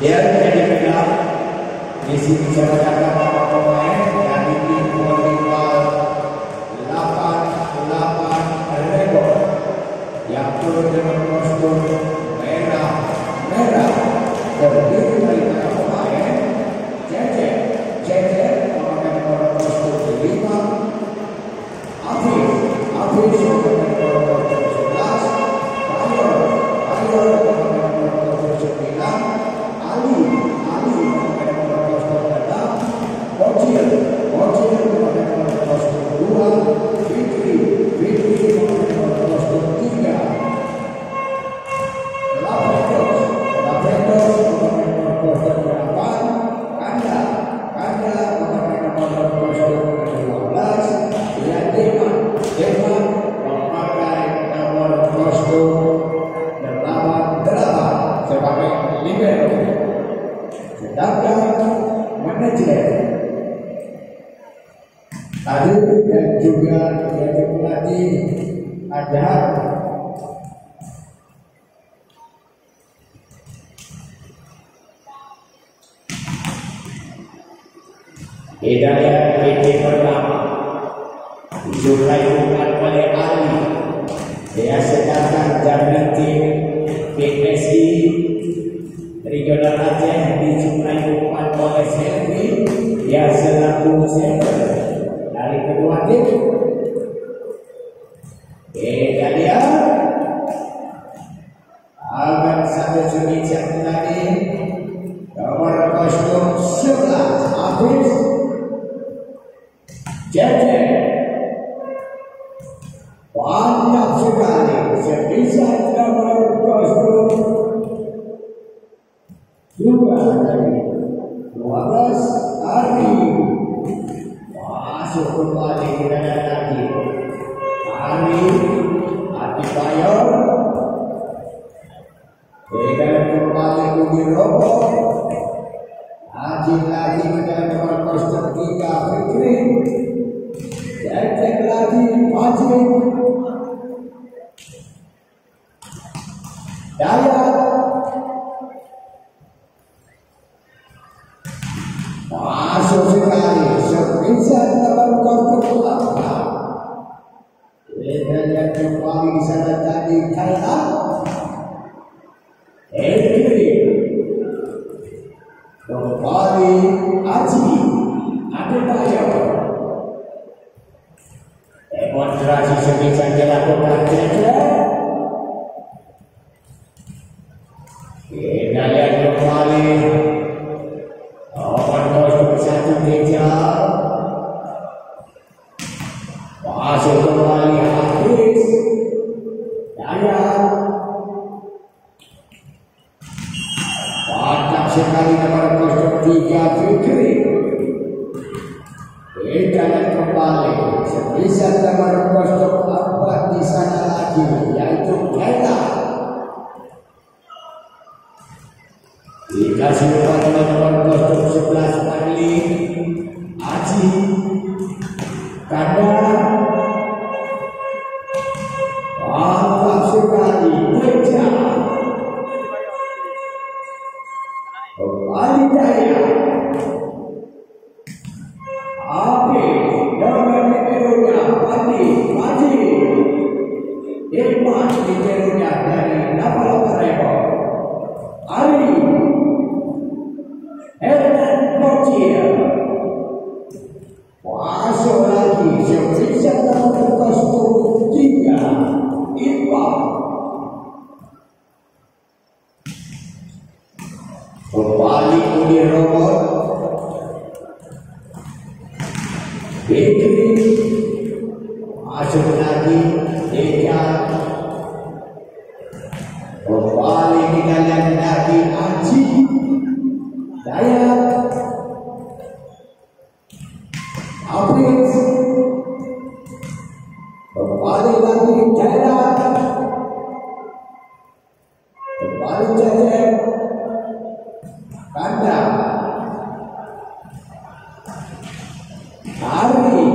Dia jadi bilang di sini saya katakan nama pemain dari tim volleyball 88 Rebo yang turun dengan kostum merah terdiri dari para pemain Cece memakai nomor kostum 5, Afif memakai nomor kostum 11, Bayor memakai nomor kostum 9, Ali memakai nomor kostum 6, Bocil memakai nomor kostum 2, Fitri memakai nomor kostum 3, Lavendos memakai nomor kostum 8, Kanda memakai nomor kostum 12, dan Devan memakai nomor kostum 8 sebagai libero. Sedangkan manajer tadi dan juga pelatih ada Hidayat PT pertama dijumpai bukan oleh Ali. Dia sedangkan jamin tim PSI Regional Aceh dijumpai bukan oleh Selvi. Dia selaku center dari kedua tim. Dia akan satu sudut tadi nomor kostum 11 Hafiz Cece. Banyak sekali sebisa nomor kostum 12 Ari masuk kembali ke dalam lagi. Ari Ati Bayor dengan kembali Budi Robo lagi ke dalam nomor kostum 3 Fikri. Cek lagi Majid Dayat masuk sekali sebisa nomor kostum 8. Dan yang kembali di sana tadi Kaila kembali Aji Adebayo. Demonstrasi sebisa dilakukan Cece. Kita lihat kembali nomor kostum 1 Rijal masuk kembali Hafiz Dayat. Mantap sekali nomor kostum 3 Fikri. Kita lihat kembali sebisa nomor kostum 4 di sana lagi yaitu Kaila. Dikasih pada nomor kostum 11 Marli Aji Kanda. Mantap sekali Teja kembali Jaya. Api dengan diterunya Pandi Maji Irman diterunya dari Napal Rebo Ari Hernan Bocil masuk lagi sebisa nomor kostum 3 Iqbal. Kembali Budi Robot Fikri masuk lagi Deja. Kembali di dalam lagi Aji Dayat Hafiz. Kembali lagi Jaya. Kembali Cece Kanda Ari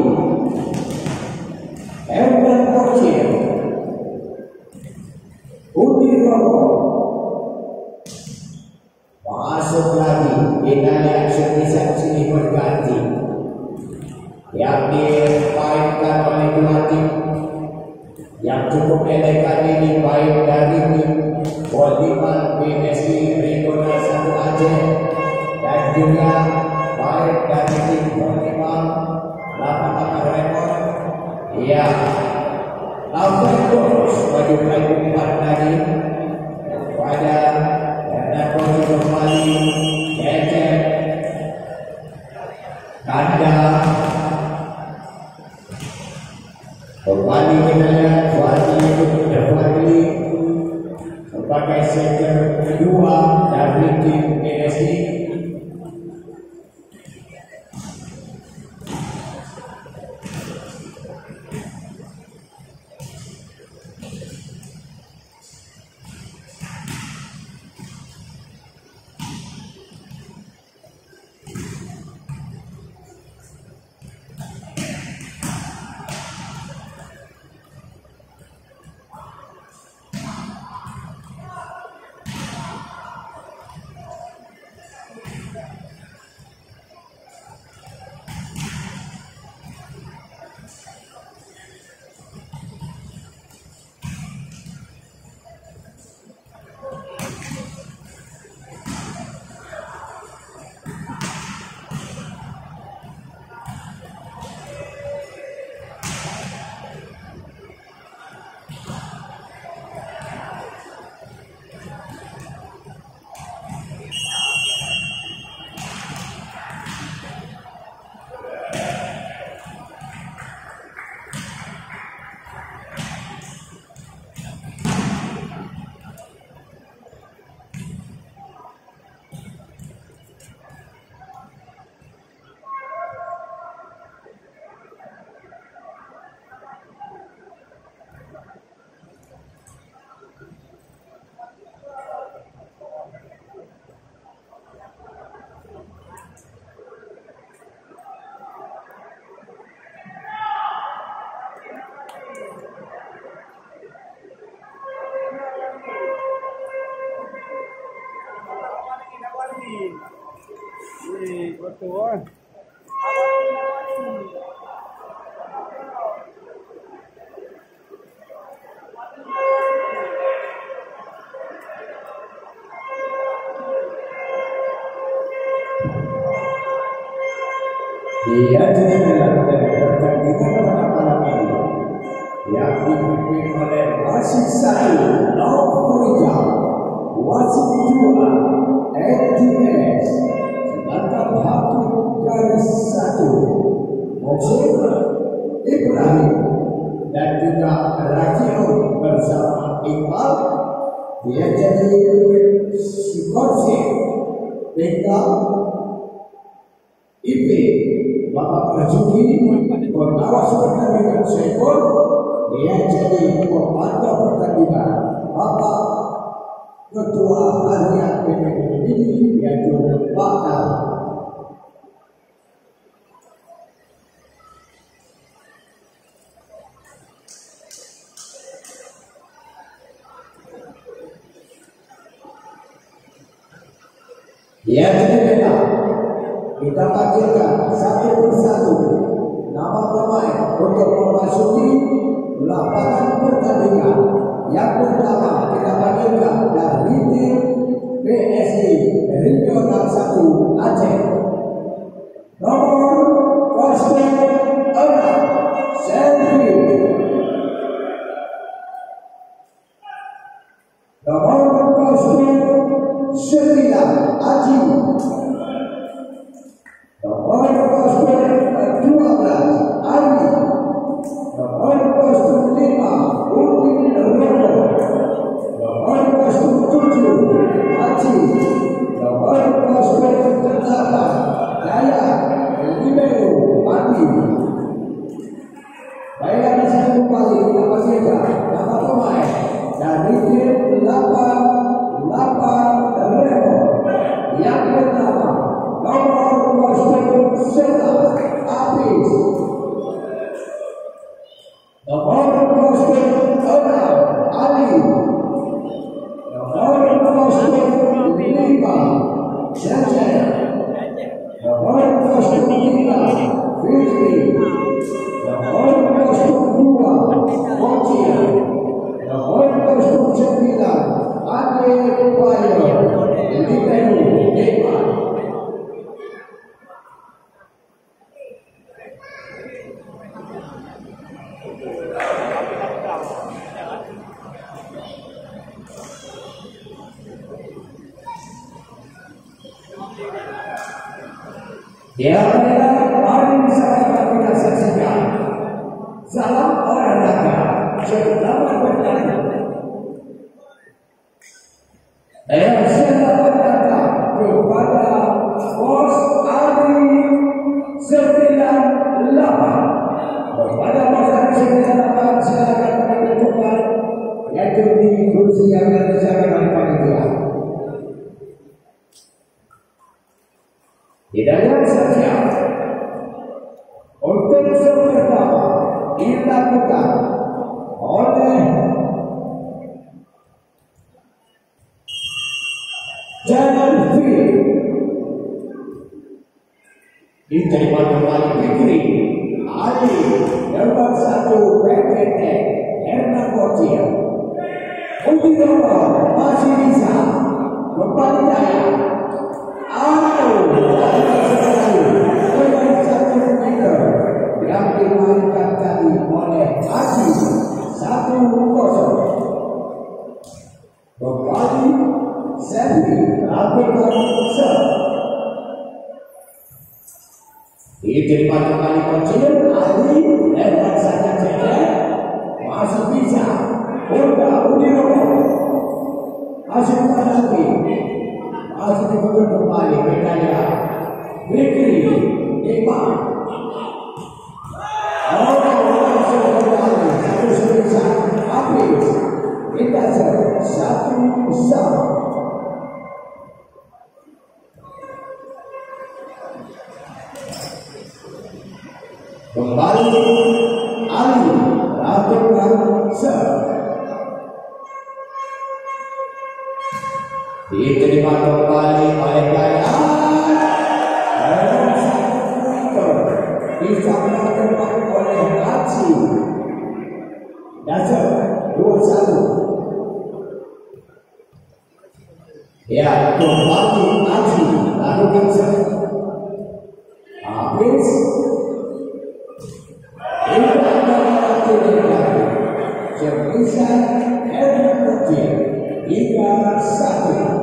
yang cukup elegan ini baik dari tim Boliman BSI Regional 1 Aceh dan juga baik dari tim Boliman Lapangan Remon. Ya, lawan terus baju kayu 4 tadi pada karena posisi kembali Cecep Kanda kembali dengan Fadli sebagai setter kedua dari tim BSI. Betul. Dia jadi melakukan pertandingan pada malam ini yang dipimpin oleh wasit satu North Korea, wasit dua ATS, sedangkan hakim garis satu Mohsin Ibrahim dan juga Rajiun bersama Iqbal. Dia jadi Sikorsi Iqbal IP Bapak Rajuki pengawas pertandingan Sekor. Dia jadi pemantau pertandingan Bapak Ketua Harian PPBD ini yaitu Pak Kal. Dia tidak kita panggilkan satu persatu nama pemain untuk memasuki lapangan pertandingan. Yang pertama kita panggilkan dari tim BSI Regional 1 Aceh. Nomor 06 Selvi. Nomor 09 Aji. Nomor 12 Ari. Nomor 5 Ulti Romo. Nomor 7 Aji. Nomor 8 Jaya Libero Andi. Baiklah di sini kembali apa saja nama pemain dari tim 8 Remo. Yang pertama Ya adalah mari sama-sama kita saksikan salam olahraga selamat bertanding. Selamat datang kepada Pos Ari 98. Kepada Pos Ari 98 silakan menentukan yaitu di kursi yang disediakan oleh panitia. Tidak saja untuk seperti dilakukan oleh Jalan Fir diterima kembali Fikri Ali nomor 1 PPT Herna Kocil Uji nomor masih bisa kembali daya yang dimainkan tadi oleh Haji 1-0. Kembali Servi lakukan serve. Diterima kembali Kocil Ali lewat saja cedek masih bisa uji nomor masih lagi masih dibuka kembali Bedaya Fikri Iman langsung kembali satu sebisa habis kita satu sama kembali Ali lakukan serve. Diterima kembali oleh Bayan bisa dilakukan oleh Haji Dasar 2-1. Ya, kembali Haji lakukan serve. Habis ini adalah sebisa Herna Kocil 3-1.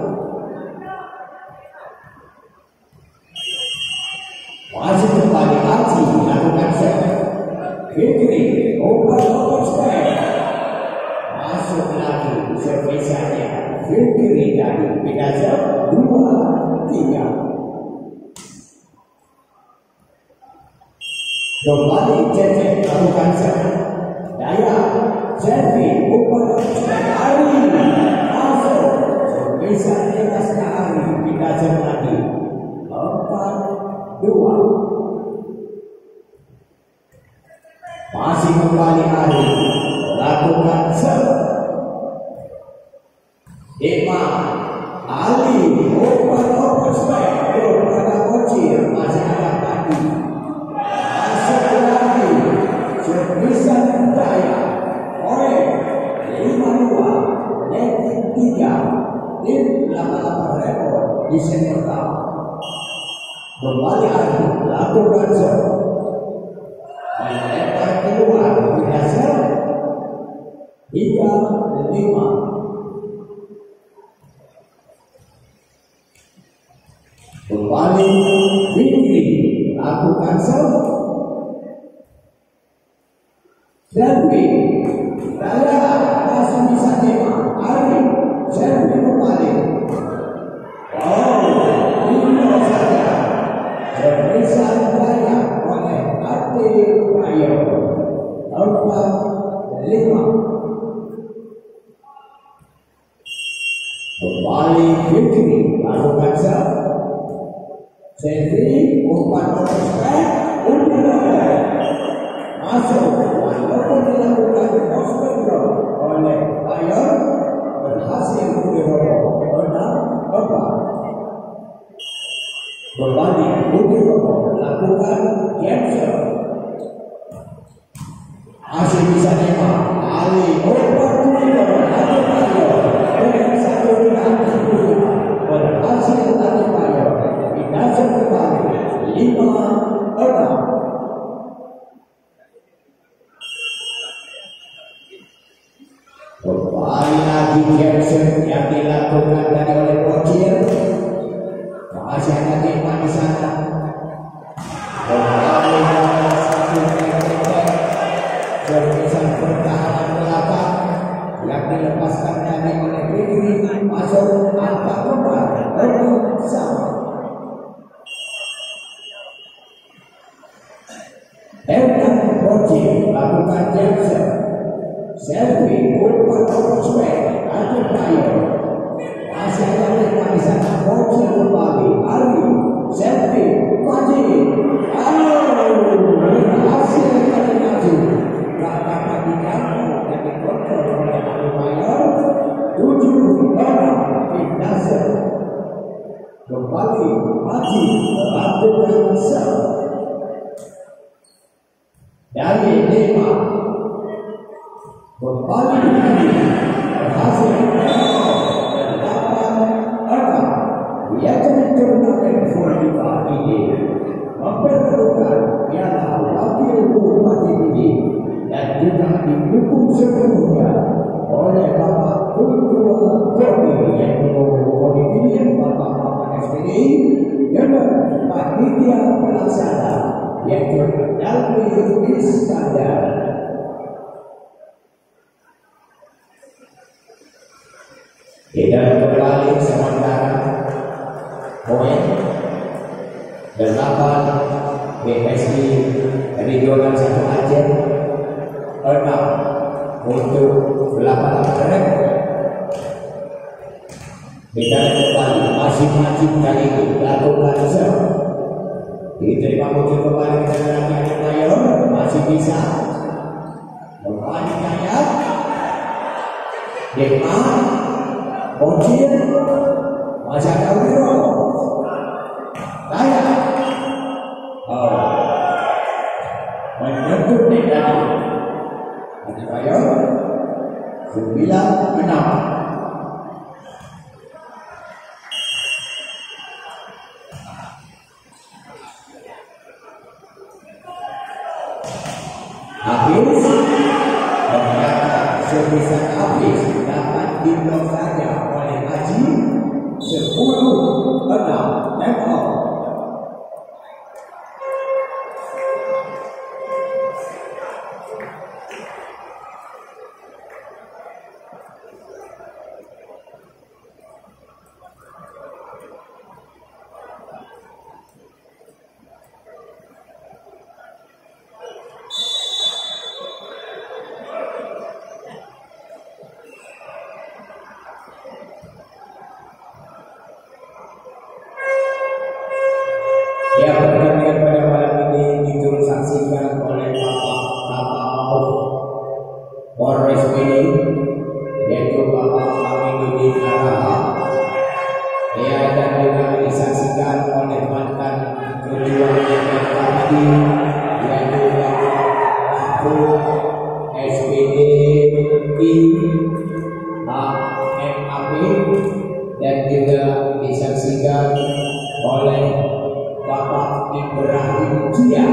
Masih kembali Haji lakukan serve. Fikri open spek masuk lagi servisanya Fikri dari Bidasar 2-3. Kembali Cecep lakukan serve. Daya Servi open spek Ari masuk servisanya atasnya Ari Bidasar lagi 4-2. Masih kembali Ari lakukan serve. Iman Ali open spek kepada Kocil masih ada lagi masuk lagi servisan Daya oleh 52 detik 3 tim 88 rekor di senior tahun. Kembali Ari lakukan serve. Melempar keluar Bidasar 3-5. Kembali Fikri lakukan serve. Serve Daya masih bisa terima Ari serve kembali. Ini saja servisan Daya oleh Ati Ayo 4-5. Kembali Fikri lakukan serve. Servi umpan spek uji nomor masuk walaupun dilakukan cross control oleh Bayan berhasil uji nomor 6-4. Kembali uji nomor lakukan capture masih bisa tembak Ali umpan uji nomor dengan 1-2 berhasil tadi Bayan Bidasar kembali 5-6. Kembali lagi caption yang dilakukan oleh Kocil. Masih ada Iman di sana. dilepaskan dari oleh Fikri masuk angka kembar bersama. Elkan Bocil lakukan Jackson selfie umpan prospek atau kayu masih ada di sana. Bocil kembali Ali selfie Bocil hasil kali maju kakak ketiga dan dikontrol oleh Ali Mayor 7 orang Nasr kembali maju melakukan serve dari 5 kembali berhasil mendapatkan 6 yaitu turnamen Fortifa ini memperlukan piala wakil bupati ini dan juga didukung sepenuhnya oleh Bapak Ketua Koni yaitu Koni Pilihan Bapak SPD dengan panitia pelaksana yaitu Dalmi Iskandar. Tidak kembali sementara poin 8 BSI Regional 1 Aceh 6 untuk 8 trek. Kita kembali masing-masing kali ini lakukan serve. Diterima muncul kembali dengan Kaya Mayor masih bisa kembali Kaya Dekma Bocil masih ada Wiro Kaya menyentuh Dekma Kaya Mayor 9-6. Habis ternyata sebisa habis dapat diblok saja oleh Haji 10-6 dan out. Ya, pertandingan pada malam ini ditransaksikan oleh Bapak Mauf Polres PD yaitu Bapak Aminuddin Araha. Ya, dan juga disaksikan oleh mantan Ketua DPRD yaitu Bapak Mahfud SPD MAP dan juga disaksikan oleh Bapak Ibrahim Jia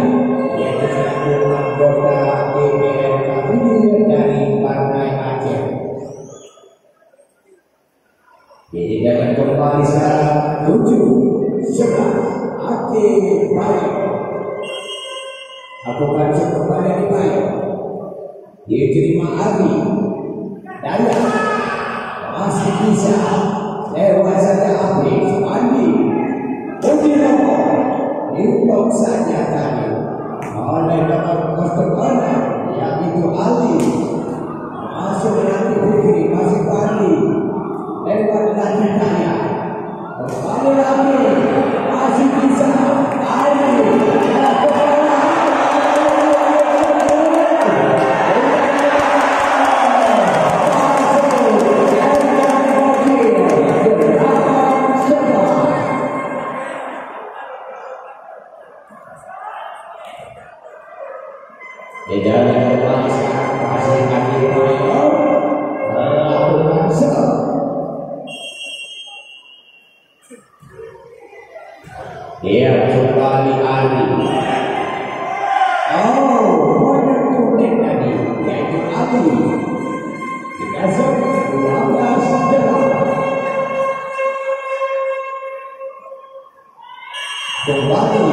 yaitu selaku anggota DPR RI dari Partai Aceh. Jadi dapat kembali sekarang 7-11 Aceh Bayo. Lakukan kembali di Bayo. Diterima Ali Daya masih bisa lewat saja habis Andi Ujiropo diblok saja tadi oleh nomor Kostokonan yang itu Ali masuk nanti Fikri masih Pandi lewat lagi Kaya kembali lagi masih bisa Ali dan kembali sekarang masih kaki Mayor melakukan serve. Dia kembali Ali. Banyak tulen tadi yaitu Ali. Kita serve 12-8. Kembali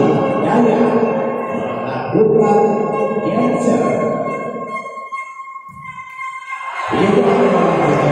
Daya melakukan cancer. Itu adalah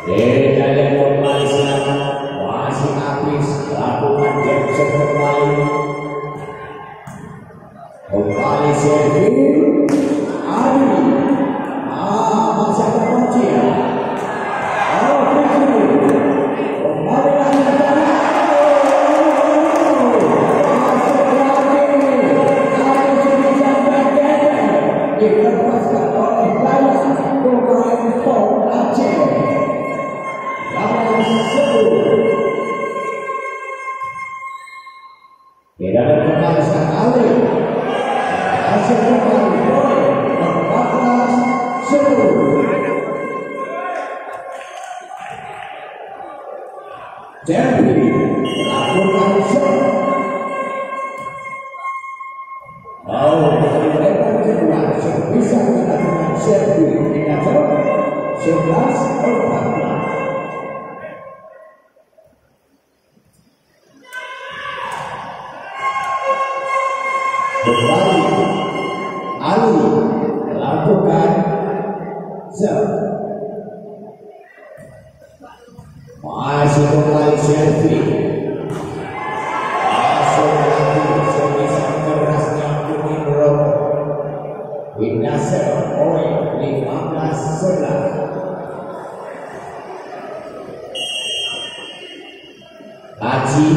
Kalian kembali sekarang masih habis lakukan Jackson kembali Selvin Adi masih ada kunci ya. Kembali lagi dilepaskan oleh Balas Pemain Pom Aceh. Tidak ada kembali sekali. Hasil kembali oleh 14-10. Jadi lakukan shot. Lebar kedua bisa dilakukan servis dengan 11-14. Kembali Ali lakukan serve. Masih kembali servis. Masuk lagi sebisa kerasnya kuning rokok. Pindah serve poin 15-11. Haji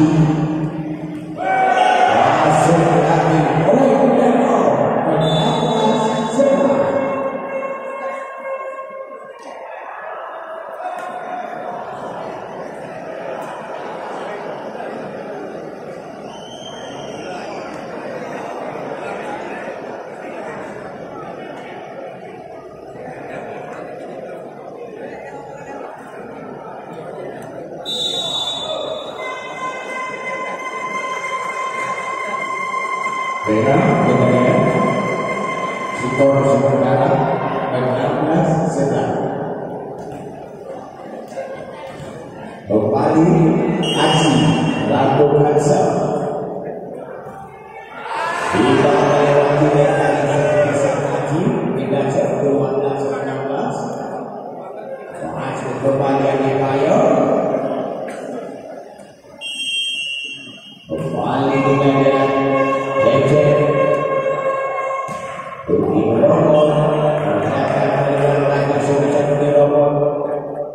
Beda dengan skor sementara 16-11. Kembali Aji lakukan serve. Tidak melewati dari serve Aji dengan serve 12-16. Masuk kembali Adebayor. Kembali dengan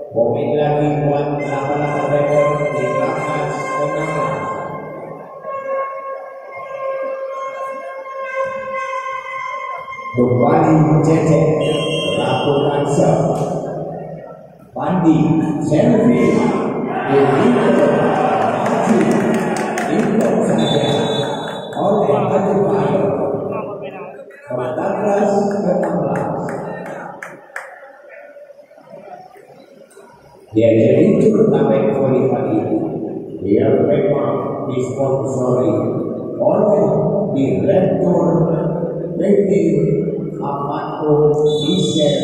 Poin lagi buat 8 rekor 15-16. Kembali Cece lakukan serve. Pandi servis dihitung saja oleh Adebayor 14-16. Dia jadi turnamen volley itu. Dia memang disponsori oleh Direktur PT Amatko Diesel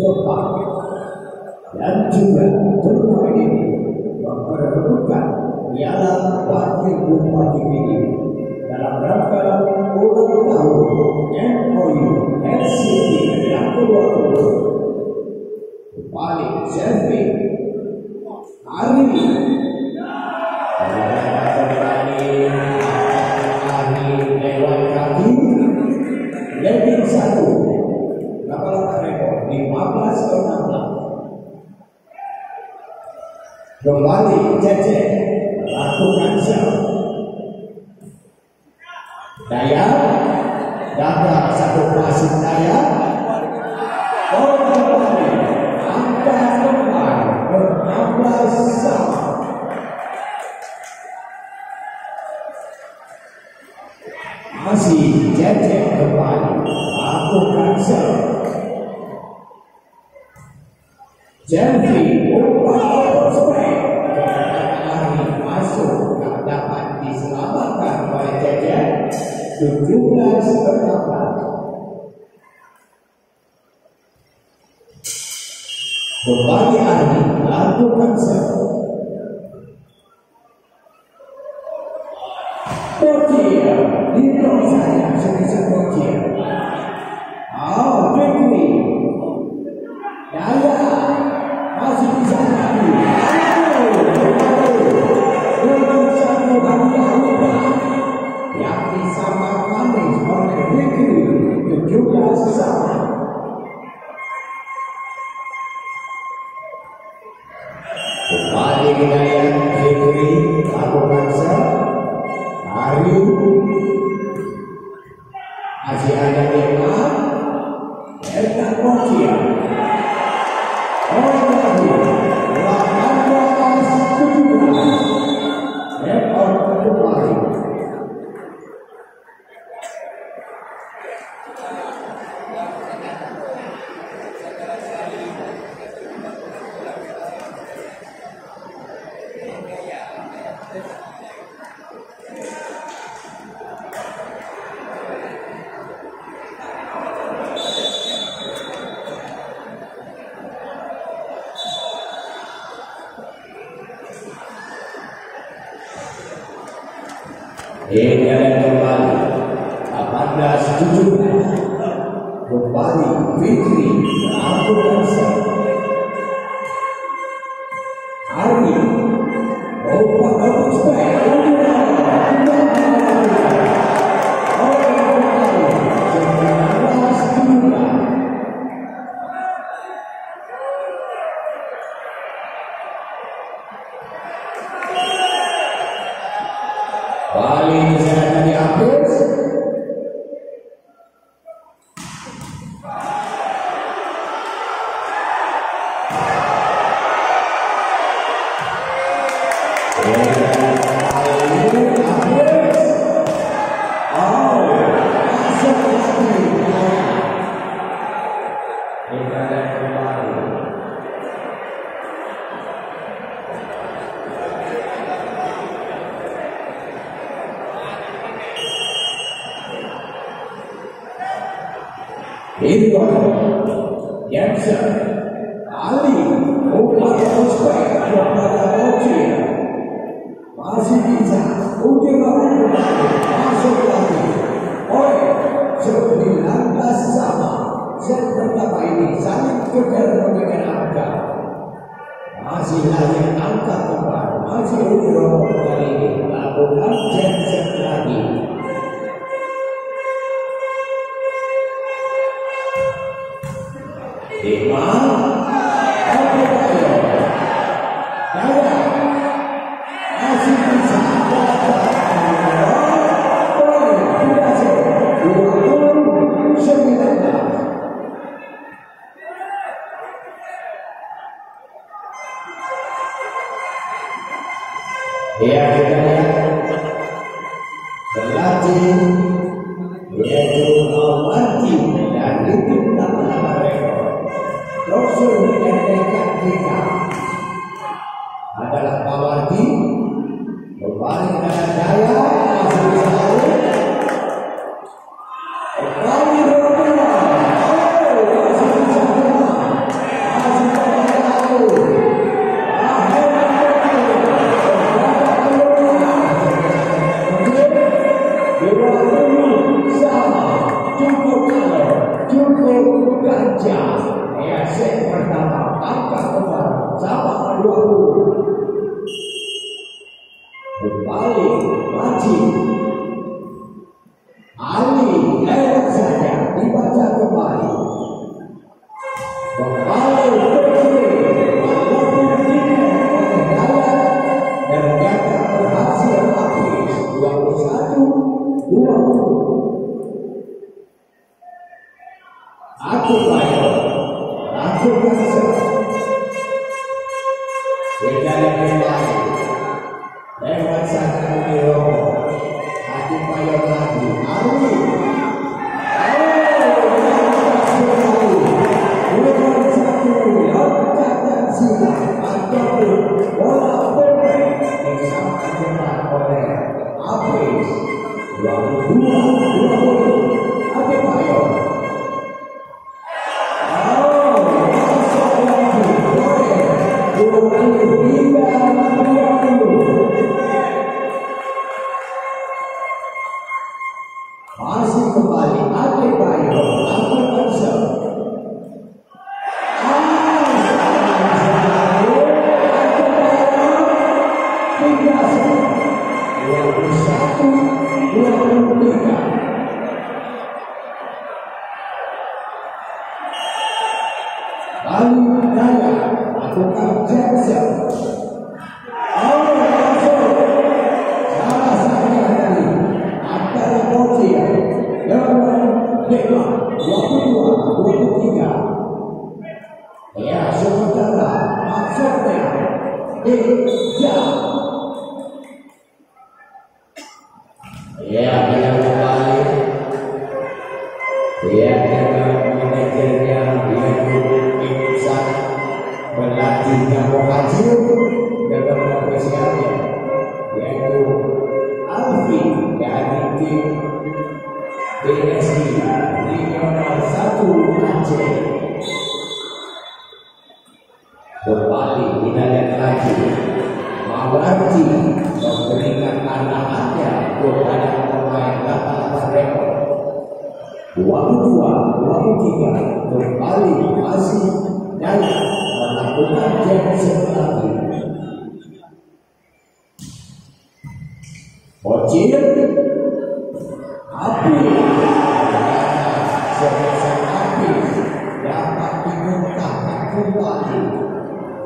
Jepang, dan juga turnamen ini memperlukan Piala Wakil Bupati ini dalam rangka ulang tahun MOU LCT yang ke-20. Paling serving hari ini lewat kaki lebih 1 kapal rekor 15-16. Kembali Cece lakukan serve. Daya dapat satu pasif daya. Kembali angka kembali 16-16. Masih Cece kembali lakukan serve. Jadi upaya prospek lari masuk dapat diselamatkan oleh Cece 17-16. Kembali Ardi lakukan serve. Kocia hitung saja sebisa Kocia. Fikri Daya masih bisa Kembali kita lihat Fikri lakukan serve. Aryu masih ada Dema. Erkan Kokia. Oh lagi 18-17. Rekor kembali. Jalan kembali 18-17. Kembali Fikri lakukan serve. Ardi bagus baik. Bali saya tadi habis. Irwan, Jansen, Ali, umpan prospek kepada Kocia. Masih bisa, uji lawan masuk lagi. Oi, 19 sama. Set pertama ini saling kejar memberikan angka. Masih lagi angka kembali. Masih uji lawan kali ini. Lakukan Jansen lagi. Dema, masih bisa. Ya kita lihat berlatih yaitu Alwati dan itu nama-nama rekor. Rasul dan dekat kita adalah Pawati. Kembali dengan Jaya masih selalu. Kembali berapa? Masih bisa masih tahu. Cukup gajah. Ya, set pertama angka kembali sama 20. Kembali maju. Ali lewat saja dibaca kembali. Kembali dan mereka berhasil habis 21-20. Aku bayar, aku kasih. Jalan kembali, lewat sana Romo. Aku bayar lagi, Ali. Lewat satu, loncakan silang ataupun bola pendek bersama dengan oleh Apis 22-20. Aku bayar. Masih kembali Adebayo lakukan serve. Lalu Daya lakukan jab serve. saudara maksudnya ya dia kembali dia dengan manajernya dia insan berlatihnya Haji dengan profesionalnya yaitu Alfi dari tim BSI Regional 1 Aceh. Kembali Hidayat Haji Mawarji memberikan arahannya kepada pemain lapangan rekor 22-23 kembali masih dalam melakukan jam lagi. Bocil api sebesar api dapat dimuntahkan kembali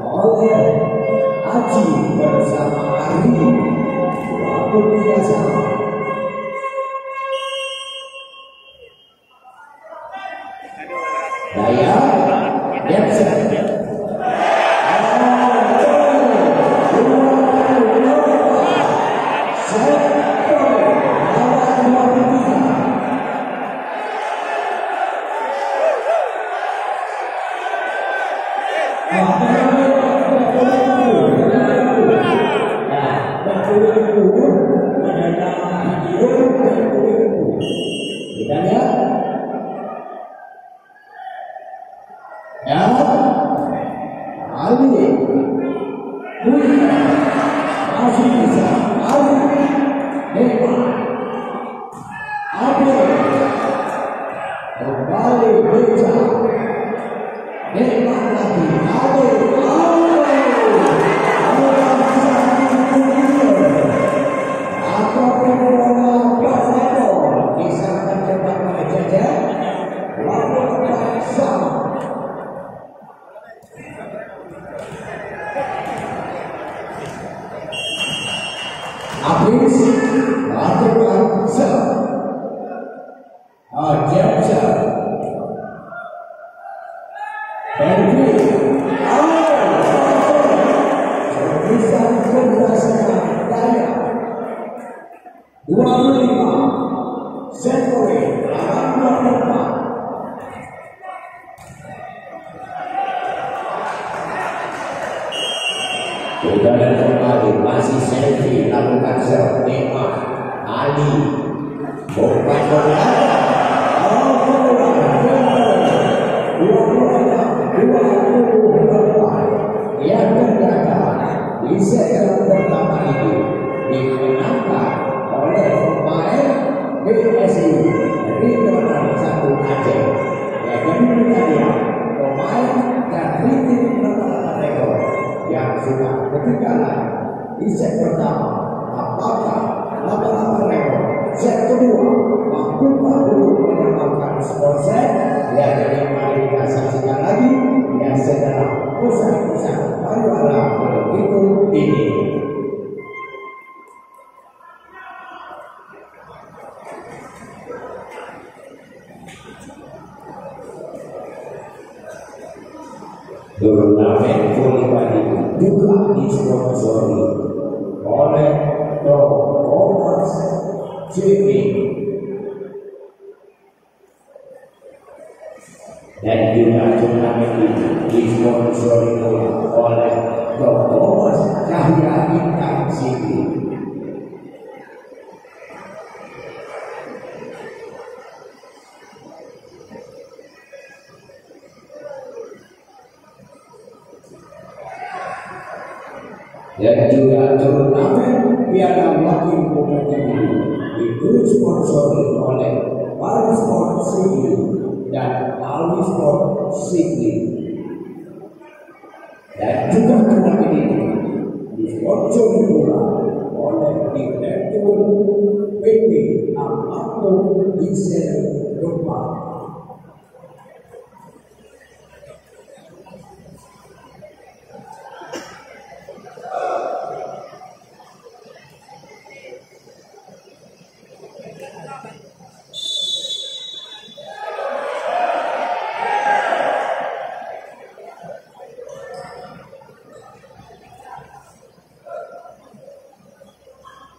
oleh Haji bersama Ari waktu biasa. Daya Depsen masih selfie lakukan self Neymar Ali bukan yang terdapat di set pertama ini dimenangkan oleh pemain BSI Regional 1 Aceh yang kemudian pemain dari tim lapangan rekor yang sudah ketinggalan di set pertama. Apakah lapangan rekor set kedua mampukah untuk mendapatkan skor set yang mari kita saksikan lagi yang secara usai-usai baru alam begitu ini. Turnamen voli pagi juga disponsori oleh Thomas Jimmy dan juga turnamen ini disponsori oleh Thomas Cahya Bintang Sini. Dan juga turnamen Piala Wakil Bupati disponsori oleh Bali Sport Sigi dan Bali Sport Sigi. Dan juga turnamen ini disponsori pula oleh Direktur PT Amato Diesel Jepang.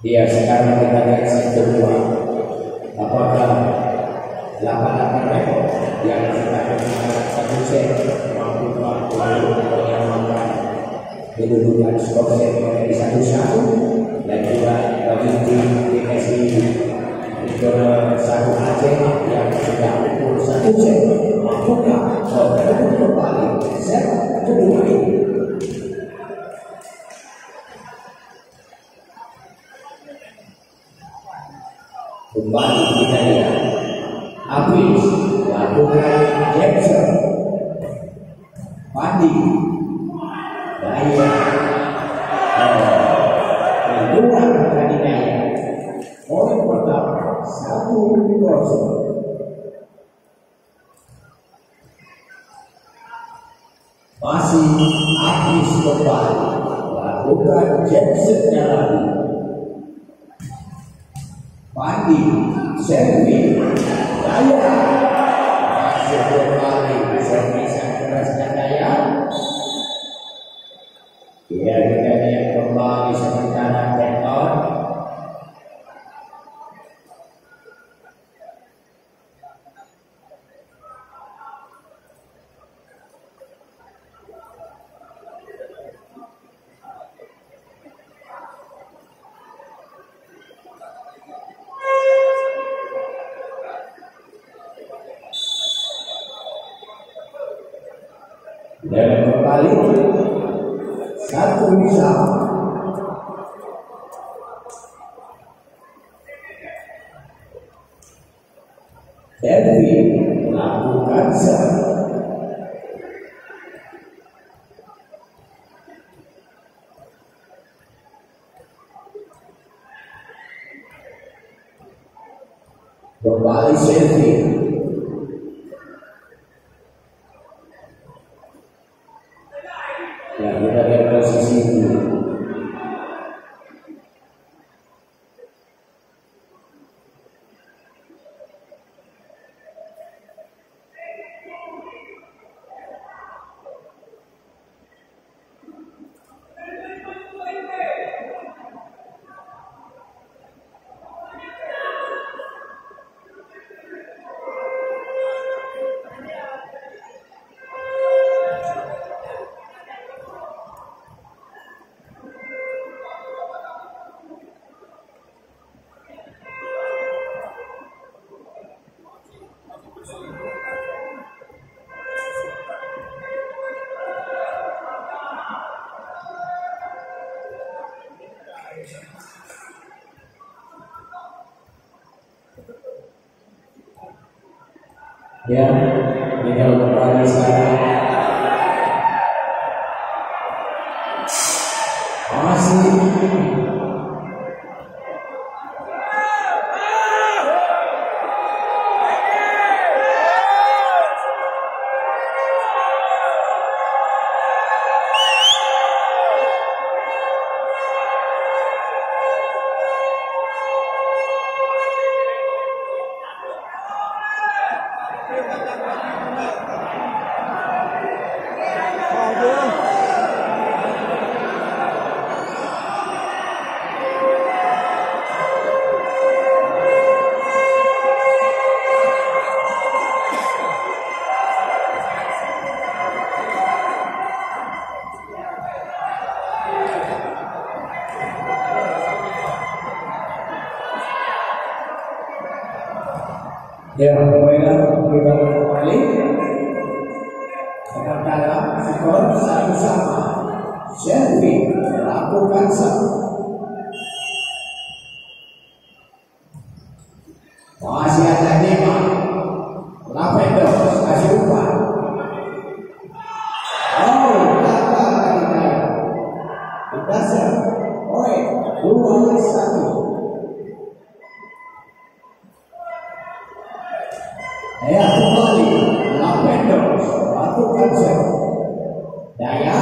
Dia sekarang kita lihat set kedua. Apakah 8 rekor yang sudah bermain satu set mampu menyamakan kedudukan skor set menjadi 1-1 dan juga bagi tim DSI Regional 1 Aceh yang sudah ukur 1 set mampukah bertemu kembali set kedua ini. Kembali kita lihat Hafiz lakukan Jackson Pandi Daya kedua dari Daya poin pertama 1-0. Masih Hafiz kembali lakukan Jacksonnya lagi Pandi servis Daya masih kembali servis yang keras dan Daya. Dia yang kembali sementara Benton. Dan kembali 1-1. Devi melakukan serve. Kembali serve. Ya, kita lihat posisi ini. Ya, tinggal kembali sekarang. Masih ya, baiklah kita kembali sementara skor 1-1. Shelby melakukan serve. Masih ada Neymar. Lavendos kasih umpan. Gagal kita serve. Poin 2-1. Daya kembali Lavendos lakukan serve. Daya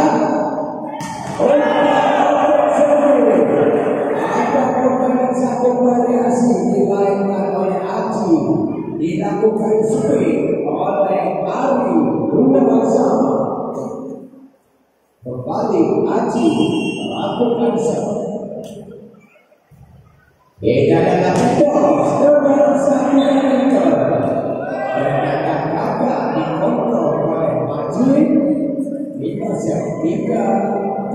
ada permainan satu variasi dilainkan oleh Aji, dilakukan swing oleh Ari, dua sama. Kembali Aji melakukan serve. Beda dalam bos dengan saya berdagang kakak dikontrol oleh Majid 5-3-2.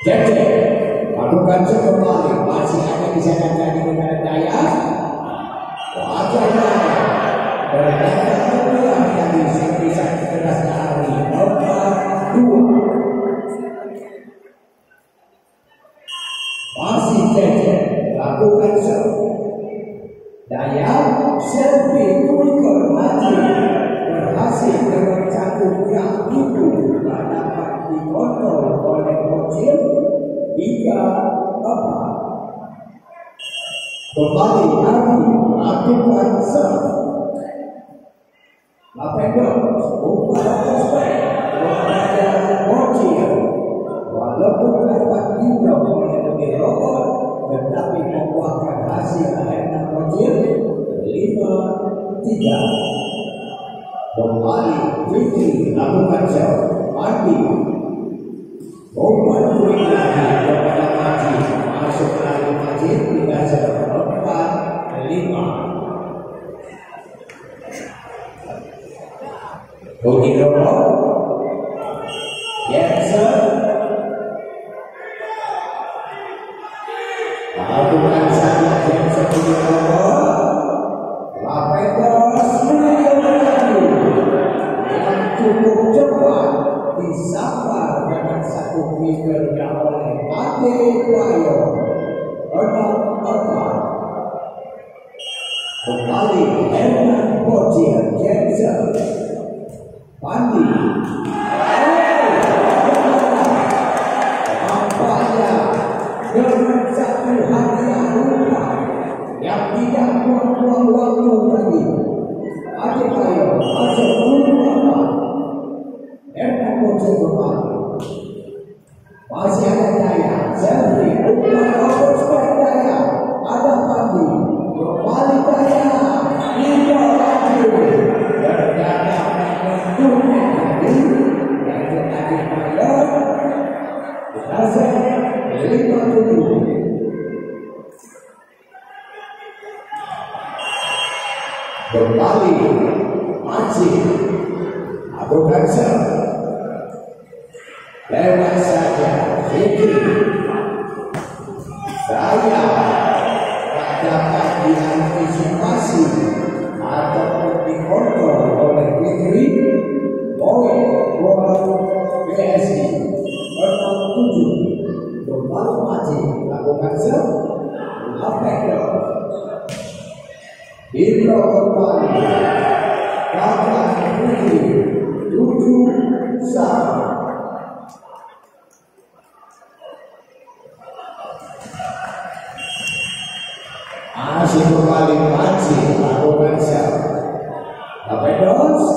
Jadi lakukan kembali masih ada di sana dari negara daya wajahnya berdagang keluar dari serpisan keras dari nomor 2. Masih Cece lakukan daya selfie Tuikon Majid berhasil dengan cakup yang itu dapat dikontrol oleh Majid 3-4. Kembali lagi lakukan Lapendok upaya prospek kepada Majid walaupun dapat diundang oleh lebih robot tetapi membuahkan hasil akhirnya Majid 5-3. Kembali Fitri lakukan Andi membantu lagi kepada Majid masuk lagi Majid 3-4-5. Bukti robot Jensen lakukan saja Jensen di robot Lapendos yang cukup cepat disambar dengan satu figur yang oleh Ade Wayo 6-4. Kembali Herman Bocil Jensen Pandi nampaknya dengan satu hadiah lupa yang tidak buang-buang waktu lagi. Adik ayo masuk dulu Herman Bocil kembali masih ada daya selfie bukan prospek daya ada Pandi kembali daya tidak lagi berdagang dunia tadi yaitu adik mayor hasil 5-7. Kembali Majid lakukan lewat saja Fitri saya tak dapat diantisipasi ataupun dikontrol oleh Fitri oleh PSI 6-7. Kembali Majid lakukan Lapendok Indro kembali kakak Fitri 7-1. Masih kembali Majid lakukan Lapendos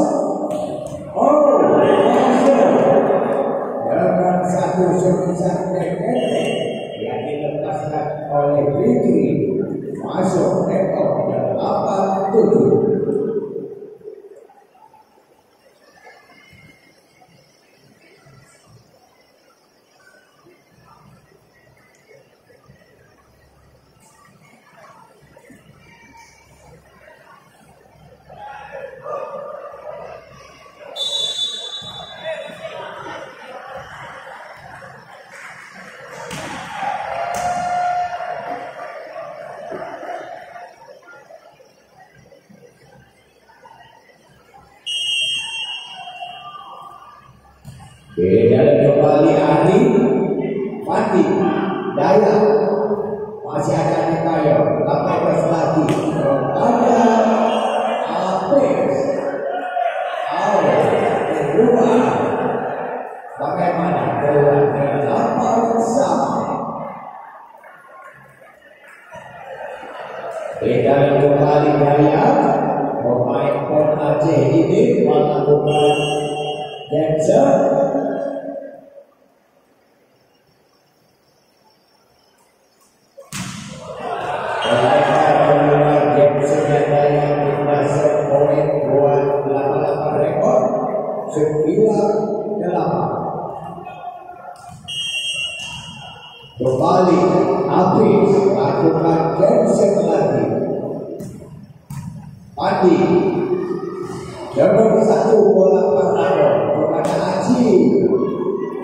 dengan satu serpisan teknik yang dilepaskan oleh Fitri masuk rekor 8-7. Beda kembali Adi Pandi Daya masih ada di kayo Lapendos lagi ada Apes kedua bagaimana keluar dengan 8-sama. Beda kembali Daya pemain Pon Aceh ini melakukan Jensen Kembali habis lakukan genset lagi. Pandi nomor 1 bola Parado kepada Aji.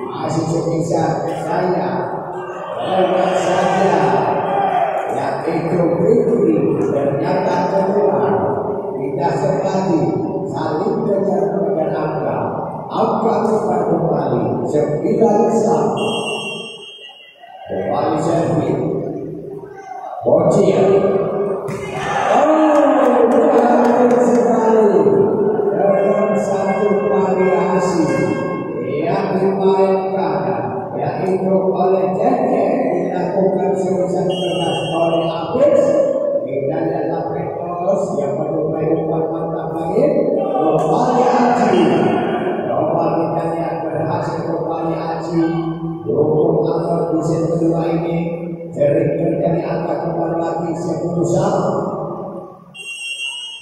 Masih bisa saya lewat saja. Yang itu Fikri ternyata keluar. Kita sekali saling kejar dengan angka. Angka cepat kembali 9-1. Kembali servis Bocil. Baik sekali dengan satu variasi yang dimainkan, yaitu oleh Jeke dilakukan sebesar keras oleh Apis. Kita lihat Petrus yang menyukai umpan mantap lain. Kembali Aji. Coba kita lihat berhasil kembali Aji. Dukung angkat di set kedua ini. Sering terjadi angkat kembali lagi 10-1.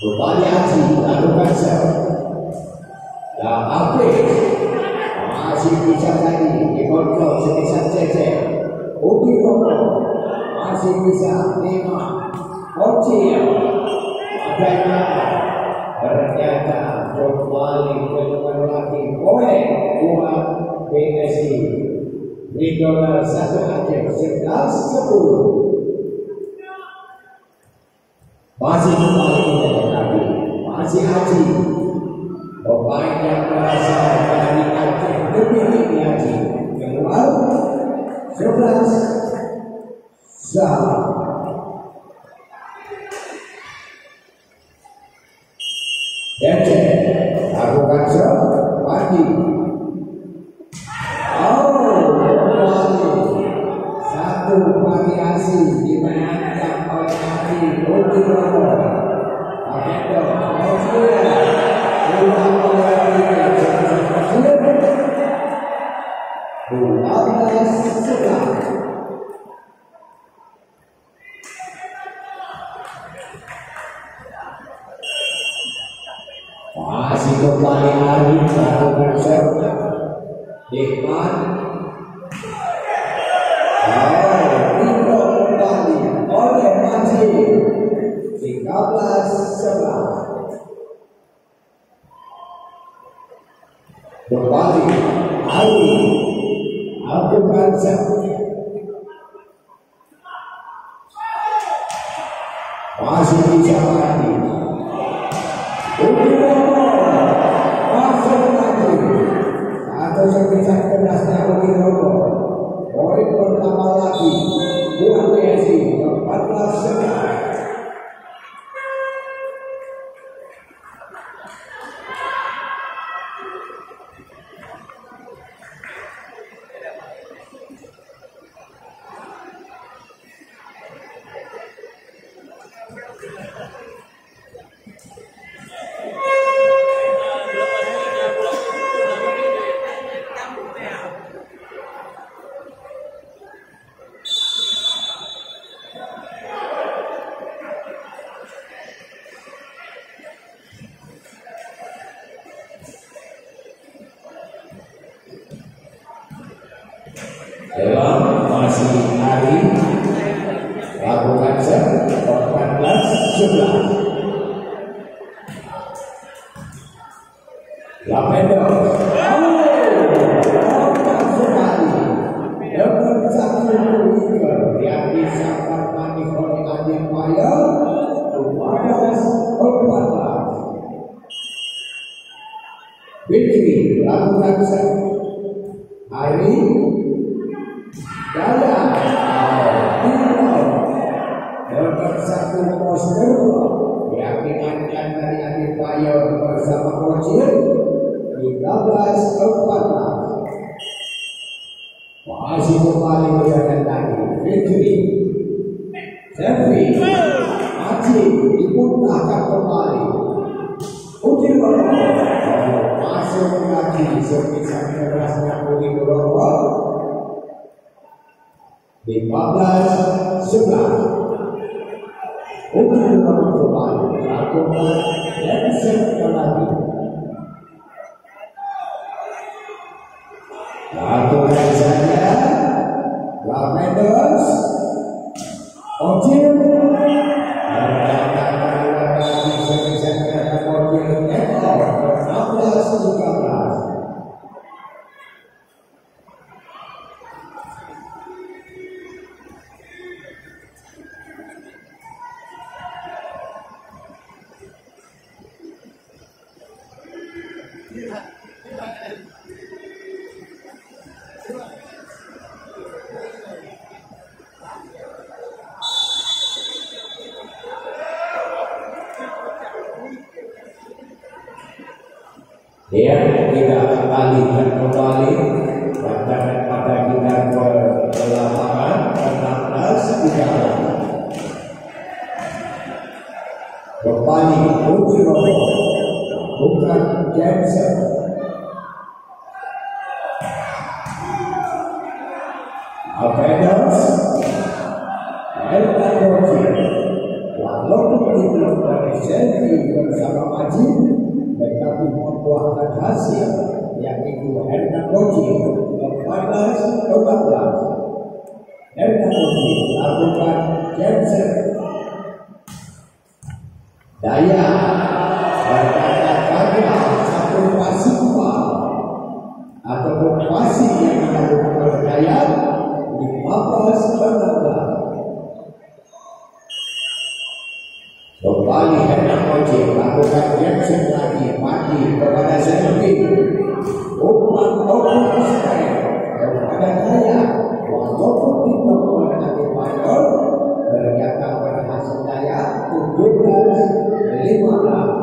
Kembali Aji lakukan serve. Dan Apis masih bisa tadi dikontrol sebesar Cece. Ubi Koko masih bisa 5. Bocil bagaimana ternyata kembali keluar lagi oleh buat BSI. Rindonar 1 akhir 11-10. Masih kembali menjadi lagi. Masih Aji. Pemain yang berasal dari Aceh lebih tinggi Aji. Keluar 11-1. Dece lakukan serve Pandi. Satu variasi dimenangkan oleh Adi Udirono. Akhirnya masih kembali Ari lakukan serve. Hikmat kembali oleh Maji 13-11. Kembali Ari lakukan serve. Masih bisa lagi. Masuk lagi. Atau sebisa kerasnya Udirono. Poin pertama lagi buat PSI 14-11. Dalam masih Ari lakukan serve 14-11. Lavender sekali dengan satu winger yang disangkar manis oleh Adi Maya 14-14. Fikri lakukan serve. Ari Daya dengan satu poster yang dimainkan dari Adi Maya bersama Bocil 13-14. Masih kembali berjalan lagi. Fikri Servi Aji diputarkan kembali. Udirono masuk lagi sebisa kerasnya Udirono 15-11. Udirono kembali lakukan dan serve lagi. Lakukan saja Mendes, Ojil, dia tidak kembali dan kembali dan pada kita ke lapangan 16-3 kembali Udiro bukan Jensen Avedas Elta Doji walaupun tidak berselfie bersama Majid tetapi membuahkan hasil yang itu Hernan Doji 14-14 Hernan Doji lakukan Jensen Daya berkata-kata satu pasifal ataupun pasif yang dilakukan oleh Daya 15-14 kembali Hernan Doji lakukan Jensen lagi mati kepada Selvi umpan sekali kepada Daya walaupun tidak mengenai mayor ternyata berhasil Daya 17-15